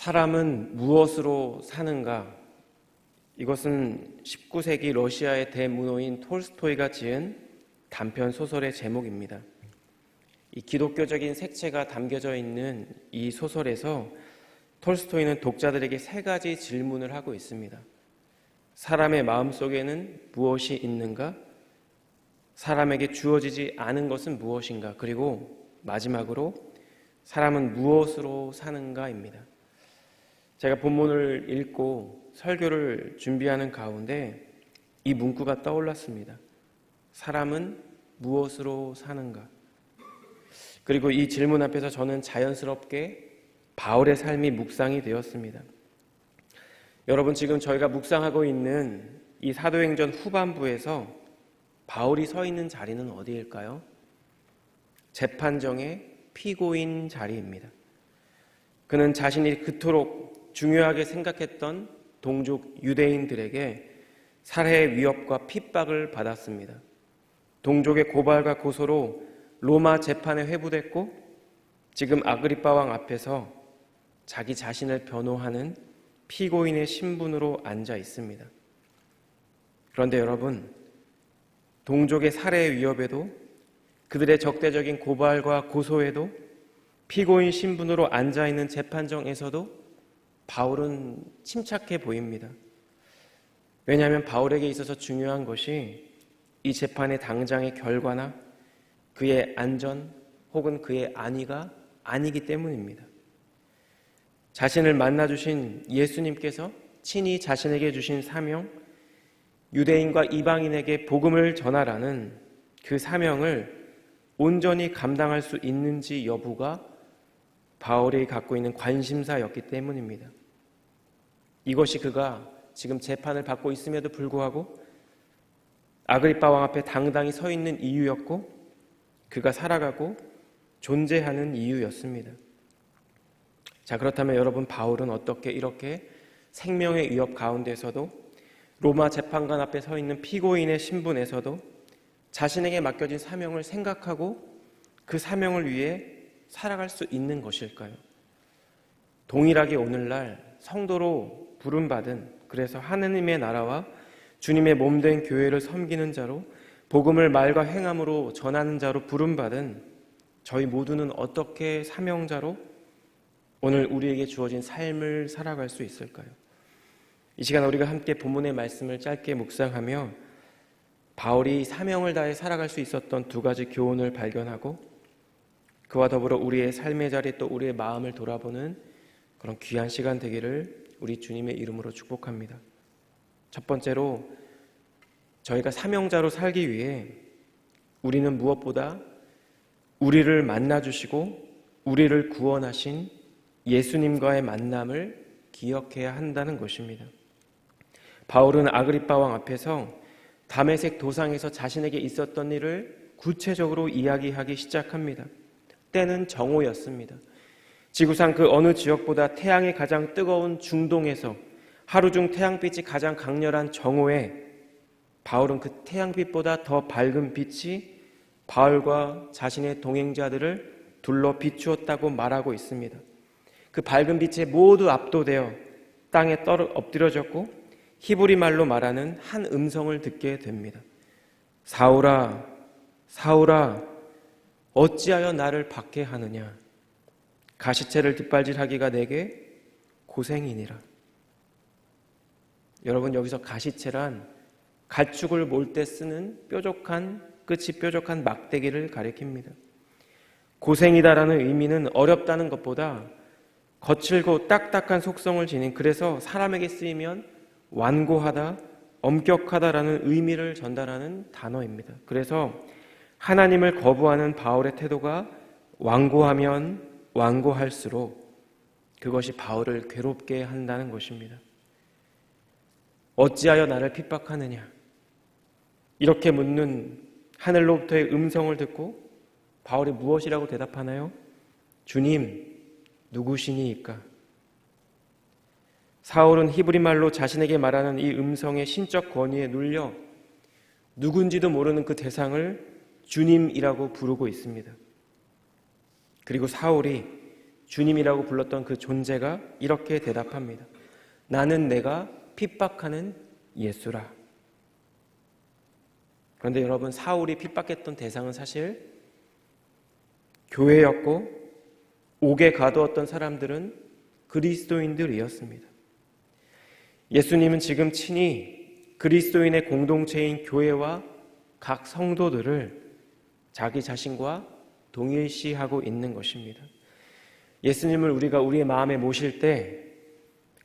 사람은 무엇으로 사는가? 이것은 19세기 러시아의 대문호인 톨스토이가 지은 단편 소설의 제목입니다. 이 기독교적인 색채가 담겨져 있는 이 소설에서 톨스토이는 독자들에게 세 가지 질문을 하고 있습니다. 사람의 마음속에는 무엇이 있는가? 사람에게 주어지지 않은 것은 무엇인가? 그리고 마지막으로 사람은 무엇으로 사는가입니다. 제가 본문을 읽고 설교를 준비하는 가운데 이 문구가 떠올랐습니다. 사람은 무엇으로 사는가? 그리고 이 질문 앞에서 저는 자연스럽게 바울의 삶이 묵상이 되었습니다. 여러분, 지금 저희가 묵상하고 있는 이 사도행전 후반부에서 바울이 서 있는 자리는 어디일까요? 재판정의 피고인 자리입니다. 그는 자신이 그토록 중요하게 생각했던 동족 유대인들에게 살해의 위협과 핍박을 받았습니다. 동족의 고발과 고소로 로마 재판에 회부됐고 지금 아그리빠 왕 앞에서 자기 자신을 변호하는 피고인의 신분으로 앉아 있습니다. 그런데 여러분, 동족의 살해의 위협에도 그들의 적대적인 고발과 고소에도 피고인 신분으로 앉아 있는 재판정에서도 바울은 침착해 보입니다. 왜냐하면 바울에게 있어서 중요한 것이 이 재판의 당장의 결과나 그의 안전 혹은 그의 안위가 아니기 때문입니다. 자신을 만나주신 예수님께서 친히 자신에게 주신 사명, 유대인과 이방인에게 복음을 전하라는 그 사명을 온전히 감당할 수 있는지 여부가 바울이 갖고 있는 관심사였기 때문입니다. 이것이 그가 지금 재판을 받고 있음에도 불구하고 아그리빠 왕 앞에 당당히 서 있는 이유였고 그가 살아가고 존재하는 이유였습니다. 자, 그렇다면 여러분, 바울은 어떻게 이렇게 생명의 위협 가운데서도 로마 재판관 앞에 서 있는 피고인의 신분에서도 자신에게 맡겨진 사명을 생각하고 그 사명을 위해 살아갈 수 있는 것일까요? 동일하게 오늘날 성도로 부름받은, 그래서 하느님의 나라와 주님의 몸된 교회를 섬기는 자로 복음을 말과 행함으로 전하는 자로 부름받은 저희 모두는 어떻게 사명자로 오늘 우리에게 주어진 삶을 살아갈 수 있을까요? 이 시간 우리가 함께 본문의 말씀을 짧게 묵상하며 바울이 사명을 다해 살아갈 수 있었던 두 가지 교훈을 발견하고 그와 더불어 우리의 삶의 자리 또 우리의 마음을 돌아보는 그런 귀한 시간 되기를 우리 주님의 이름으로 축복합니다. 첫 번째로, 저희가 사명자로 살기 위해 우리는 무엇보다 우리를 만나주시고 우리를 구원하신 예수님과의 만남을 기억해야 한다는 것입니다. 바울은 아그리빠 왕 앞에서 다메섹 도상에서 자신에게 있었던 일을 구체적으로 이야기하기 시작합니다. 때는 정오였습니다. 지구상 그 어느 지역보다 태양이 가장 뜨거운 중동에서 하루 중 태양빛이 가장 강렬한 정오에 바울은 그 태양빛보다 더 밝은 빛이 바울과 자신의 동행자들을 둘러 비추었다고 말하고 있습니다. 그 밝은 빛에 모두 압도되어 땅에 엎드려졌고 히브리 말로 말하는 한 음성을 듣게 됩니다. 사울아, 사울아, 어찌하여 나를 박해하느냐? 가시체를 뒷발질하기가 내게 고생이니라. 여러분, 여기서 가시체란 가축을 몰 때 쓰는 끝이 뾰족한 막대기를 가리킵니다. 고생이다라는 의미는 어렵다는 것보다 거칠고 딱딱한 속성을 지닌, 그래서 사람에게 쓰이면 완고하다, 엄격하다라는 의미를 전달하는 단어입니다. 그래서 하나님을 거부하는 바울의 태도가 완고하면 완고할수록 그것이 바울을 괴롭게 한다는 것입니다. 어찌하여 나를 핍박하느냐? 이렇게 묻는 하늘로부터의 음성을 듣고 바울이 무엇이라고 대답하나요? 주님, 누구시니이까? 사울은 히브리 말로 자신에게 말하는 이 음성의 신적 권위에 눌려 누군지도 모르는 그 대상을 주님이라고 부르고 있습니다. 그리고 사울이 주님이라고 불렀던 그 존재가 이렇게 대답합니다. 나는 내가 핍박하는 예수라. 그런데 여러분, 사울이 핍박했던 대상은 사실 교회였고 옥에 가두었던 사람들은 그리스도인들이었습니다. 예수님은 지금 친히 그리스도인의 공동체인 교회와 각 성도들을 자기 자신과 동일시하고 있는 것입니다. 예수님을 우리가 우리의 마음에 모실 때,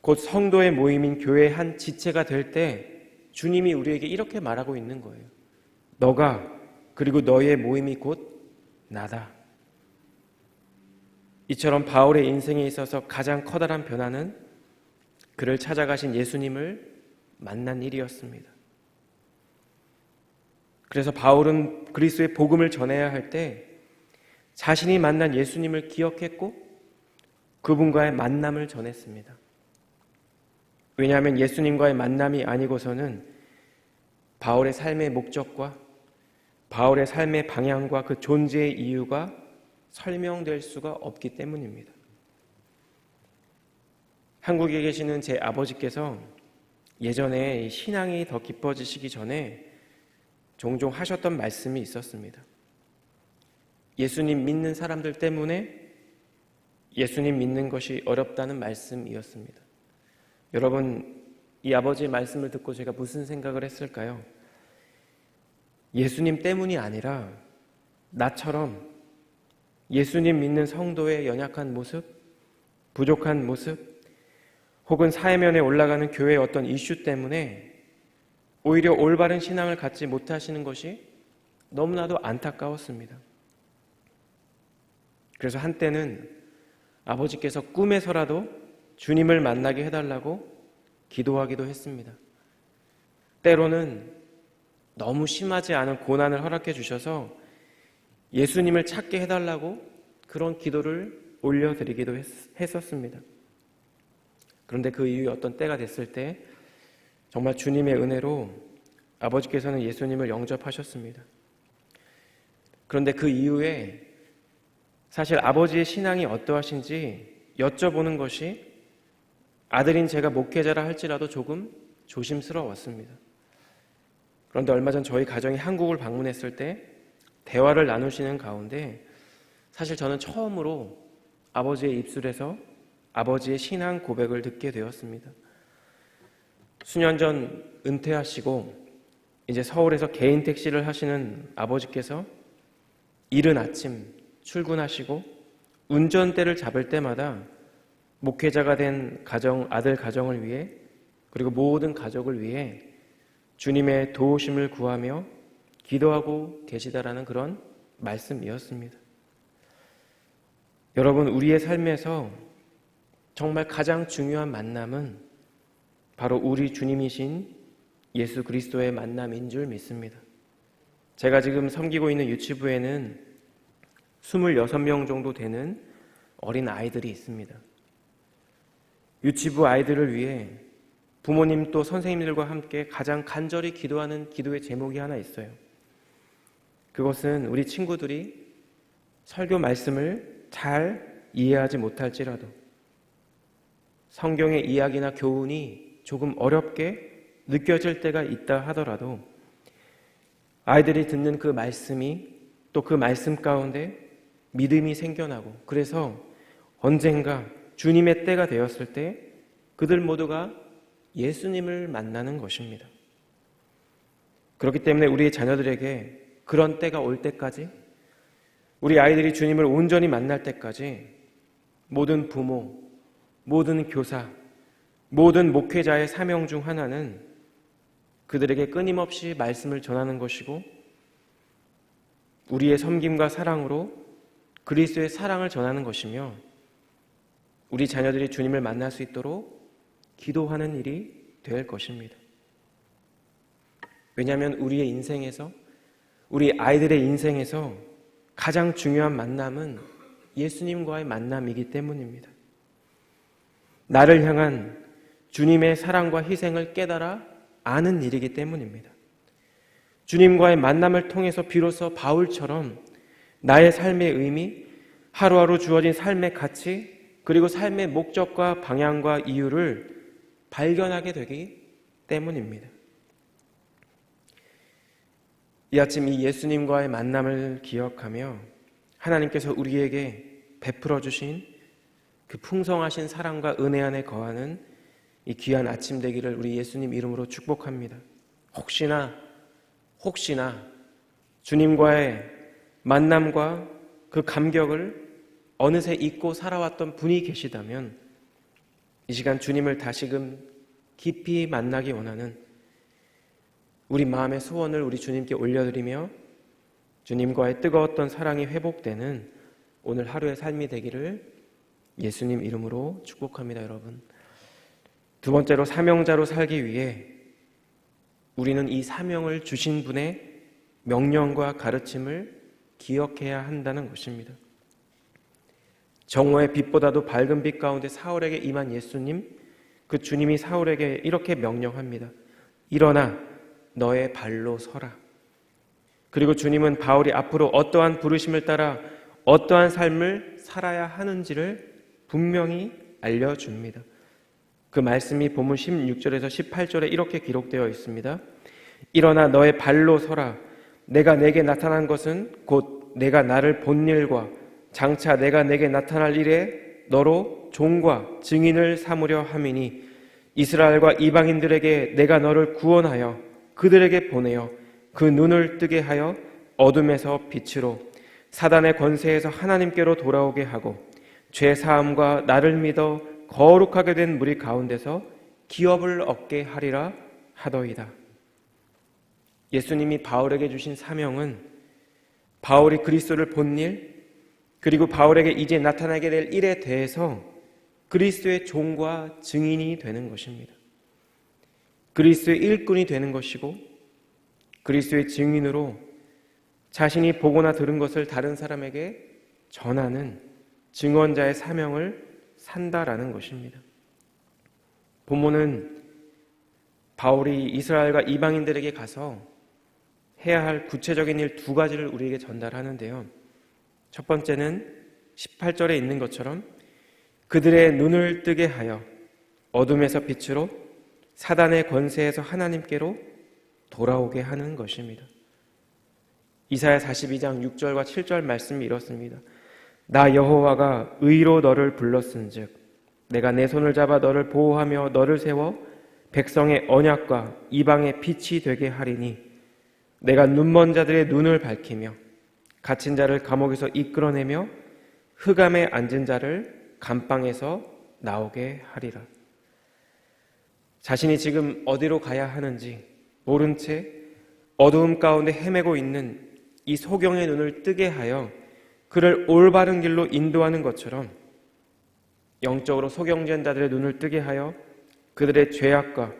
곧 성도의 모임인 교회의 한 지체가 될 때 주님이 우리에게 이렇게 말하고 있는 거예요. 너가, 그리고 너의 모임이 곧 나다. 이처럼 바울의 인생에 있어서 가장 커다란 변화는 그를 찾아가신 예수님을 만난 일이었습니다. 그래서 바울은 그리스도의 복음을 전해야 할 때 자신이 만난 예수님을 기억했고 그분과의 만남을 전했습니다. 왜냐하면 예수님과의 만남이 아니고서는 바울의 삶의 목적과 바울의 삶의 방향과 그 존재의 이유가 설명될 수가 없기 때문입니다. 한국에 계시는 제 아버지께서 예전에 신앙이 더 깊어지시기 전에 종종 하셨던 말씀이 있었습니다. 예수님 믿는 사람들 때문에 예수님 믿는 것이 어렵다는 말씀이었습니다. 여러분, 이 아버지의 말씀을 듣고 제가 무슨 생각을 했을까요? 예수님 때문이 아니라 나처럼 예수님 믿는 성도의 연약한 모습, 부족한 모습, 혹은 사회면에 올라가는 교회의 어떤 이슈 때문에 오히려 올바른 신앙을 갖지 못하시는 것이 너무나도 안타까웠습니다. 그래서 한때는 아버지께서 꿈에서라도 주님을 만나게 해달라고 기도하기도 했습니다. 때로는 너무 심하지 않은 고난을 허락해 주셔서 예수님을 찾게 해달라고 그런 기도를 올려드리기도 했었습니다. 그런데 그 이후에 어떤 때가 됐을 때 정말 주님의 은혜로 아버지께서는 예수님을 영접하셨습니다. 그런데 그 이후에 사실 아버지의 신앙이 어떠하신지 여쭤보는 것이 아들인 제가 목회자라 할지라도 조금 조심스러웠습니다. 그런데 얼마 전 저희 가정이 한국을 방문했을 때 대화를 나누시는 가운데 사실 저는 처음으로 아버지의 입술에서 아버지의 신앙 고백을 듣게 되었습니다. 수년 전 은퇴하시고 이제 서울에서 개인 택시를 하시는 아버지께서 이른 아침 출근하시고 운전대를 잡을 때마다 목회자가 된 아들 가정을 위해 그리고 모든 가족을 위해 주님의 도우심을 구하며 기도하고 계시다라는 그런 말씀이었습니다. 여러분, 우리의 삶에서 정말 가장 중요한 만남은 바로 우리 주님이신 예수 그리스도의 만남인 줄 믿습니다. 제가 지금 섬기고 있는 유치부에는 26명 정도 되는 어린 아이들이 있습니다. 유치부 아이들을 위해 부모님 또 선생님들과 함께 가장 간절히 기도하는 기도의 제목이 하나 있어요. 그것은 우리 친구들이 설교 말씀을 잘 이해하지 못할지라도 성경의 이야기나 교훈이 조금 어렵게 느껴질 때가 있다 하더라도 아이들이 듣는 그 말씀이 또 그 말씀 가운데 믿음이 생겨나고 그래서 언젠가 주님의 때가 되었을 때 그들 모두가 예수님을 만나는 것입니다. 그렇기 때문에 우리 자녀들에게 그런 때가 올 때까지 우리 아이들이 주님을 온전히 만날 때까지 모든 부모, 모든 교사, 모든 목회자의 사명 중 하나는 그들에게 끊임없이 말씀을 전하는 것이고 우리의 섬김과 사랑으로 그리스도의 사랑을 전하는 것이며 우리 자녀들이 주님을 만날 수 있도록 기도하는 일이 될 것입니다. 왜냐하면 우리의 인생에서 우리 아이들의 인생에서 가장 중요한 만남은 예수님과의 만남이기 때문입니다. 나를 향한 주님의 사랑과 희생을 깨달아 아는 일이기 때문입니다. 주님과의 만남을 통해서 비로소 바울처럼 나의 삶의 의미, 하루하루 주어진 삶의 가치, 그리고 삶의 목적과 방향과 이유를 발견하게 되기 때문입니다. 이 아침 이 예수님과의 만남을 기억하며 하나님께서 우리에게 베풀어 주신 그 풍성하신 사랑과 은혜 안에 거하는 이 귀한 아침 되기를 우리 예수님 이름으로 축복합니다. 혹시나 주님과의 만남과 그 감격을 어느새 잊고 살아왔던 분이 계시다면 이 시간 주님을 다시금 깊이 만나기 원하는 우리 마음의 소원을 우리 주님께 올려드리며 주님과의 뜨거웠던 사랑이 회복되는 오늘 하루의 삶이 되기를 예수님 이름으로 축복합니다. 여러분, 두 번째로 사명자로 살기 위해 우리는 이 사명을 주신 분의 명령과 가르침을 기억해야 한다는 것입니다. 정오의 빛보다도 밝은 빛 가운데 사울에게 임한 예수님, 그 주님이 사울에게 이렇게 명령합니다. 일어나 너의 발로 서라. 그리고 주님은 바울이 앞으로 어떠한 부르심을 따라 어떠한 삶을 살아야 하는지를 분명히 알려줍니다. 그 말씀이 본문 16절에서 18절에 이렇게 기록되어 있습니다. 일어나 너의 발로 서라. 내가 내게 나타난 것은 곧 내가 나를 본 일과 장차 내가 내게 나타날 일에 너로 종과 증인을 삼으려 함이니 이스라엘과 이방인들에게 내가 너를 구원하여 그들에게 보내어 그 눈을 뜨게 하여 어둠에서 빛으로 사단의 권세에서 하나님께로 돌아오게 하고 죄 사함과 나를 믿어 거룩하게 된 무리 가운데서 기업을 얻게 하리라 하더이다. 예수님이 바울에게 주신 사명은 바울이 그리스도를 본 일, 그리고 바울에게 이제 나타나게 될 일에 대해서 그리스도의 종과 증인이 되는 것입니다. 그리스도의 일꾼이 되는 것이고 그리스도의 증인으로 자신이 보거나 들은 것을 다른 사람에게 전하는 증언자의 사명을 산다라는 것입니다. 본문은 바울이 이스라엘과 이방인들에게 가서 해야 할 구체적인 일 두 가지를 우리에게 전달하는데요. 첫 번째는 18절에 있는 것처럼 그들의 눈을 뜨게 하여 어둠에서 빛으로 사단의 권세에서 하나님께로 돌아오게 하는 것입니다. 이사야 42장 6절과 7절 말씀이 이렇습니다. 나 여호와가 의로 너를 불렀은즉 내가 내 손을 잡아 너를 보호하며 너를 세워 백성의 언약과 이방의 빛이 되게 하리니 내가 눈먼 자들의 눈을 밝히며 갇힌 자를 감옥에서 이끌어내며 흑암에 앉은 자를 감방에서 나오게 하리라. 자신이 지금 어디로 가야 하는지 모른 채 어두움 가운데 헤매고 있는 이 소경의 눈을 뜨게 하여 그를 올바른 길로 인도하는 것처럼 영적으로 소경된 자들의 눈을 뜨게 하여 그들의 죄악과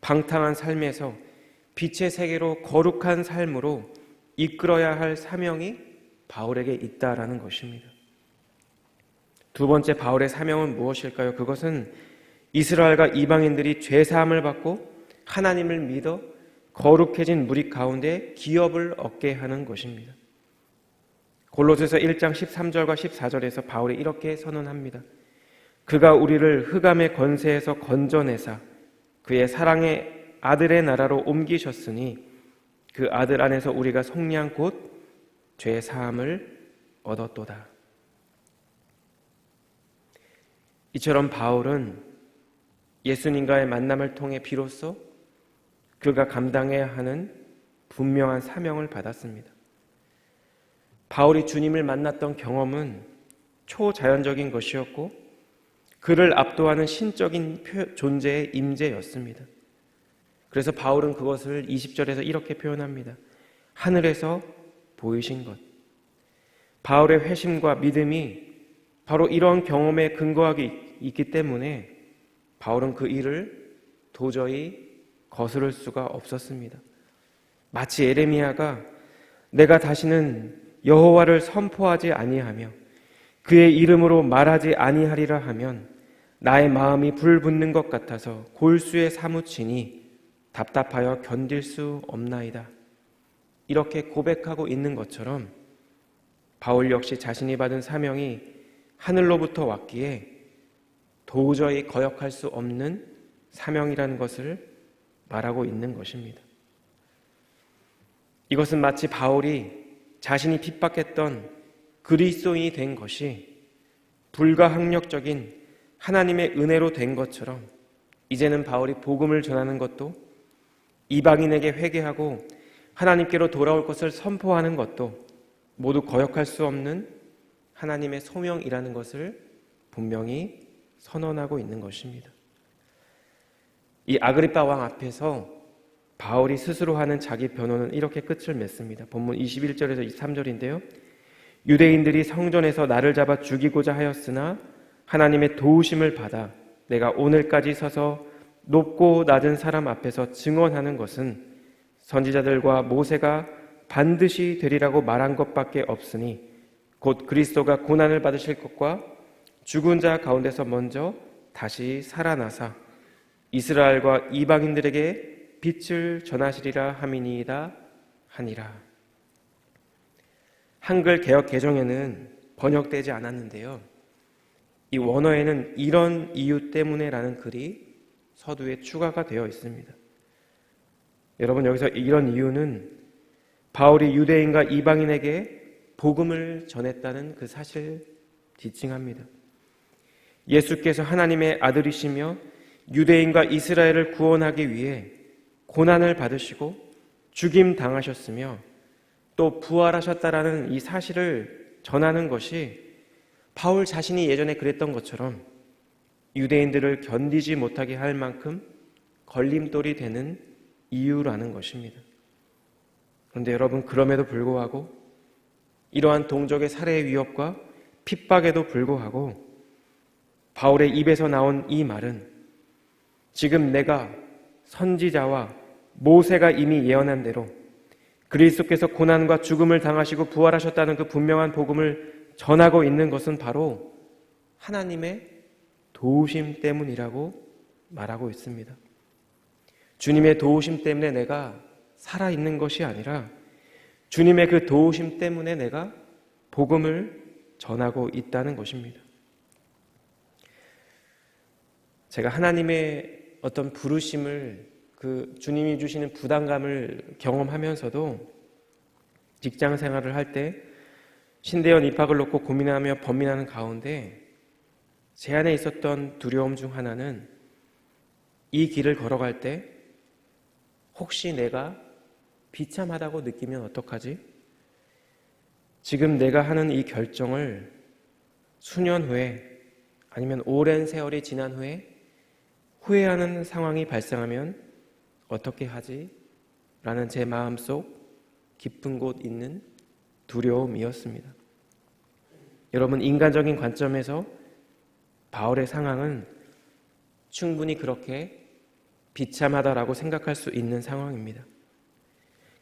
방탕한 삶에서 빛의 세계로 거룩한 삶으로 이끌어야 할 사명이 바울에게 있다라는 것입니다. 두 번째 바울의 사명은 무엇일까요? 그것은 이스라엘과 이방인들이 죄사함을 받고 하나님을 믿어 거룩해진 무리 가운데 기업을 얻게 하는 것입니다. 골로새서 1장 13절과 14절에서 바울이 이렇게 선언합니다. 그가 우리를 흑암의 권세에서 건져내사 그의 사랑의 아들의 나라로 옮기셨으니 그 아들 안에서 우리가 속량 곧 죄 사함을 얻었도다. 이처럼 바울은 예수님과의 만남을 통해 비로소 그가 감당해야 하는 분명한 사명을 받았습니다. 바울이 주님을 만났던 경험은 초자연적인 것이었고 그를 압도하는 신적인 존재의 임재였습니다. 그래서 바울은 그것을 20절에서 이렇게 표현합니다. 하늘에서 보이신 것. 바울의 회심과 믿음이 바로 이런 경험에 근거하기 있기 때문에 바울은 그 일을 도저히 거스를 수가 없었습니다. 마치 예레미야가 내가 다시는 여호와를 선포하지 아니하며 그의 이름으로 말하지 아니하리라 하면 나의 마음이 불붙는 것 같아서 골수에 사무치니 답답하여 견딜 수 없나이다. 이렇게 고백하고 있는 것처럼 바울 역시 자신이 받은 사명이 하늘로부터 왔기에 도저히 거역할 수 없는 사명이라는 것을 말하고 있는 것입니다. 이것은 마치 바울이 자신이 핍박했던 그리스도인이 된 것이 불가항력적인 하나님의 은혜로 된 것처럼 이제는 바울이 복음을 전하는 것도 이방인에게 회개하고 하나님께로 돌아올 것을 선포하는 것도 모두 거역할 수 없는 하나님의 소명이라는 것을 분명히 선언하고 있는 것입니다. 이 아그리빠 왕 앞에서 바울이 스스로 하는 자기 변호는 이렇게 끝을 맺습니다. 본문 21절에서 23절인데요. 유대인들이 성전에서 나를 잡아 죽이고자 하였으나 하나님의 도우심을 받아 내가 오늘까지 서서 높고 낮은 사람 앞에서 증언하는 것은 선지자들과 모세가 반드시 되리라고 말한 것밖에 없으니 곧 그리스도가 고난을 받으실 것과 죽은 자 가운데서 먼저 다시 살아나사 이스라엘과 이방인들에게 빛을 전하시리라 함이니이다 하니라. 한글 개역 개정에는 번역되지 않았는데요. 이 원어에는 이런 이유 때문에라는 글이 서두에 추가가 되어 있습니다. 여러분, 여기서 이런 이유는 바울이 유대인과 이방인에게 복음을 전했다는 그 사실을 지칭합니다. 예수께서 하나님의 아들이시며 유대인과 이스라엘을 구원하기 위해 고난을 받으시고 죽임 당하셨으며 또 부활하셨다라는 이 사실을 전하는 것이 바울 자신이 예전에 그랬던 것처럼 유대인들을 견디지 못하게 할 만큼 걸림돌이 되는 이유라는 것입니다. 그런데 여러분, 그럼에도 불구하고 이러한 동족의 살해의 위협과 핍박에도 불구하고 바울의 입에서 나온 이 말은 지금 내가 선지자와 모세가 이미 예언한 대로 그리스도께서 고난과 죽음을 당하시고 부활하셨다는 그 분명한 복음을 전하고 있는 것은 바로 하나님의 도우심 때문이라고 말하고 있습니다. 주님의 도우심 때문에 내가 살아있는 것이 아니라 주님의 그 도우심 때문에 내가 복음을 전하고 있다는 것입니다. 제가 하나님의 어떤 부르심을 그 주님이 주시는 부담감을 경험하면서도 직장 생활을 할 때 신대원 입학을 놓고 고민하며 번민하는 가운데 제 안에 있었던 두려움 중 하나는 이 길을 걸어갈 때 혹시 내가 비참하다고 느끼면 어떡하지? 지금 내가 하는 이 결정을 수년 후에 아니면 오랜 세월이 지난 후에 후회하는 상황이 발생하면 어떻게 하지? 라는 제 마음속 깊은 곳 있는 두려움이었습니다. 여러분, 인간적인 관점에서 바울의 상황은 충분히 그렇게 비참하다라고 생각할 수 있는 상황입니다.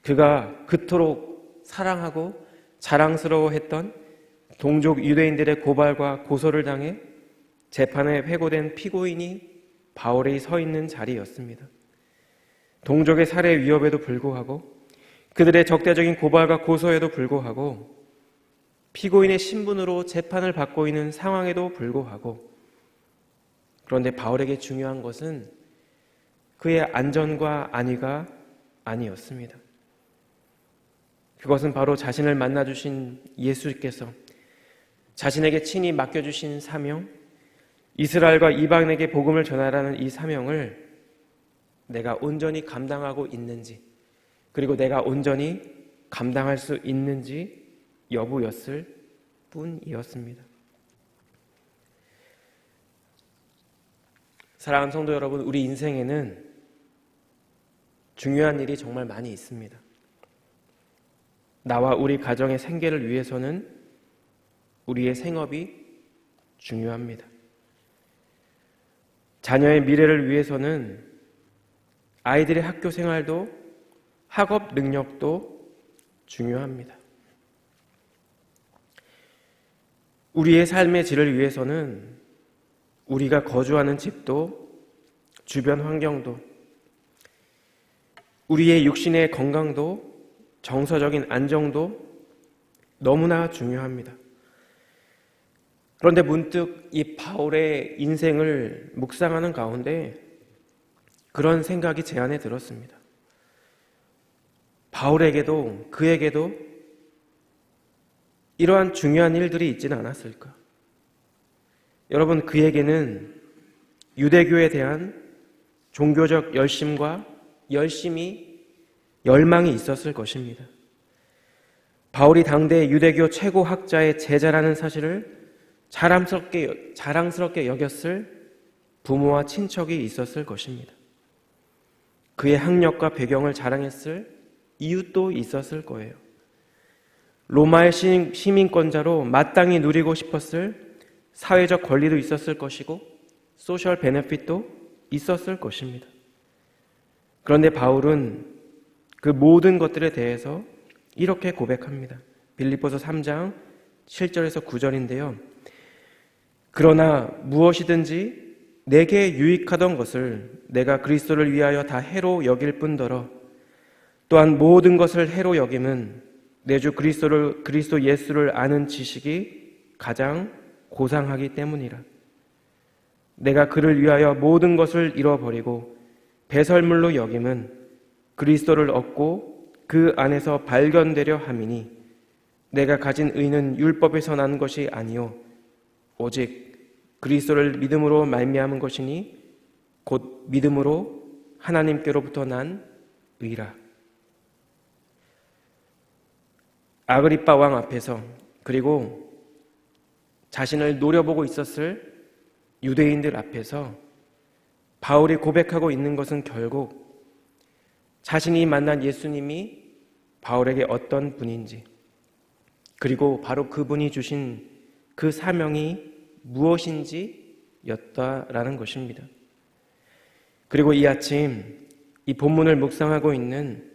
그가 그토록 사랑하고 자랑스러워했던 동족 유대인들의 고발과 고소를 당해 재판에 회고된 피고인이 바울이 서 있는 자리였습니다. 동족의 살해 위협에도 불구하고 그들의 적대적인 고발과 고소에도 불구하고 피고인의 신분으로 재판을 받고 있는 상황에도 불구하고 그런데 바울에게 중요한 것은 그의 안전과 안위가 아니었습니다. 그것은 바로 자신을 만나주신 예수께서 자신에게 친히 맡겨주신 사명, 이스라엘과 이방인에게 복음을 전하라는 이 사명을 내가 온전히 감당하고 있는지, 그리고 내가 온전히 감당할 수 있는지 여부였을 뿐이었습니다. 사랑하는 성도 여러분, 우리 인생에는 중요한 일이 정말 많이 있습니다. 나와 우리 가정의 생계를 위해서는 우리의 생업이 중요합니다. 자녀의 미래를 위해서는 아이들의 학교 생활도 학업 능력도 중요합니다. 우리의 삶의 질을 위해서는 우리가 거주하는 집도 주변 환경도 우리의 육신의 건강도 정서적인 안정도 너무나 중요합니다. 그런데 문득 이 바울의 인생을 묵상하는 가운데 그런 생각이 제 안에 들었습니다. 바울에게도 그에게도 이러한 중요한 일들이 있지는 않았을까? 여러분, 그에게는 유대교에 대한 종교적 열심과 열망이 있었을 것입니다. 바울이 당대 유대교 최고 학자의 제자라는 사실을 자랑스럽게 여겼을 부모와 친척이 있었을 것입니다. 그의 학력과 배경을 자랑했을 이웃도 있었을 거예요. 로마의 시민권자로 마땅히 누리고 싶었을 사회적 권리도 있었을 것이고 소셜 베네핏도 있었을 것입니다. 그런데 바울은 그 모든 것들에 대해서 이렇게 고백합니다. 빌립보서 3장 7절에서 9절인데요. 그러나 무엇이든지 내게 유익하던 것을 내가 그리스도를 위하여 다 해로 여길 뿐더러 또한 모든 것을 해로 여김은 내 주 그리스도 예수를 아는 지식이 가장 고상하기 때문이라. 내가 그를 위하여 모든 것을 잃어버리고 배설물로 여김은 그리스도를 얻고 그 안에서 발견되려 함이니 내가 가진 의는 율법에서 난 것이 아니요 오직 그리스도를 믿음으로 말미암은 것이니 곧 믿음으로 하나님께로부터 난 의라. 아그리빠 왕 앞에서 그리고 자신을 노려보고 있었을 유대인들 앞에서 바울이 고백하고 있는 것은 결국 자신이 만난 예수님이 바울에게 어떤 분인지 그리고 바로 그분이 주신 그 사명이 무엇인지 였다라는 것입니다. 그리고 이 아침 이 본문을 묵상하고 있는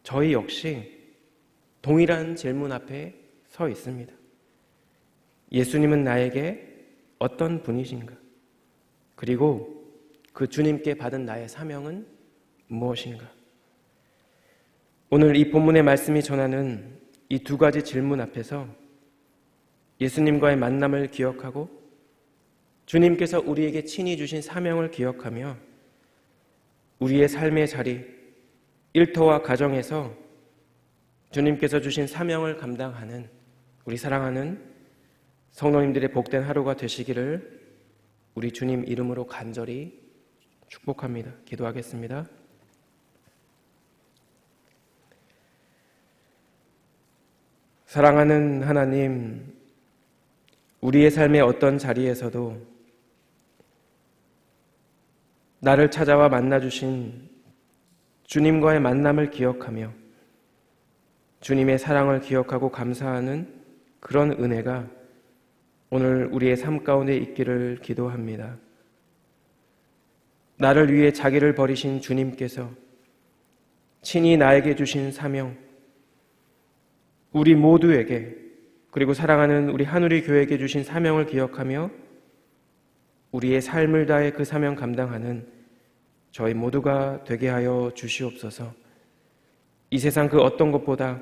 저희 역시 동일한 질문 앞에 서 있습니다. 예수님은 나에게 어떤 분이신가? 그리고 그 주님께 받은 나의 사명은 무엇인가? 오늘 이 본문의 말씀이 전하는 이 두 가지 질문 앞에서 예수님과의 만남을 기억하고 주님께서 우리에게 친히 주신 사명을 기억하며 우리의 삶의 자리, 일터와 가정에서 주님께서 주신 사명을 감당하는 우리 사랑하는 성도님들의 복된 하루가 되시기를 우리 주님 이름으로 간절히 축복합니다. 기도하겠습니다. 사랑하는 하나님, 우리의 삶의 어떤 자리에서도 나를 찾아와 만나주신 주님과의 만남을 기억하며 주님의 사랑을 기억하고 감사하는 그런 은혜가 오늘 우리의 삶 가운데 있기를 기도합니다. 나를 위해 자기를 버리신 주님께서 친히 나에게 주신 사명, 우리 모두에게 그리고 사랑하는 우리 한우리 교회에게 주신 사명을 기억하며 우리의 삶을 다해 그 사명 감당하는 저희 모두가 되게 하여 주시옵소서. 이 세상 그 어떤 것보다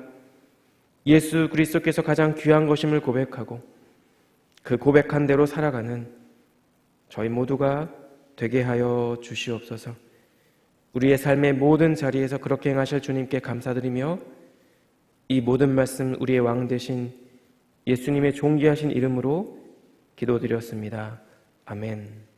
예수 그리스도께서 가장 귀한 것임을 고백하고 그 고백한 대로 살아가는 저희 모두가 되게 하여 주시옵소서. 우리의 삶의 모든 자리에서 그렇게 행하실 주님께 감사드리며 이 모든 말씀 우리의 왕 되신 예수님의 존귀하신 이름으로 기도드렸습니다. 아멘.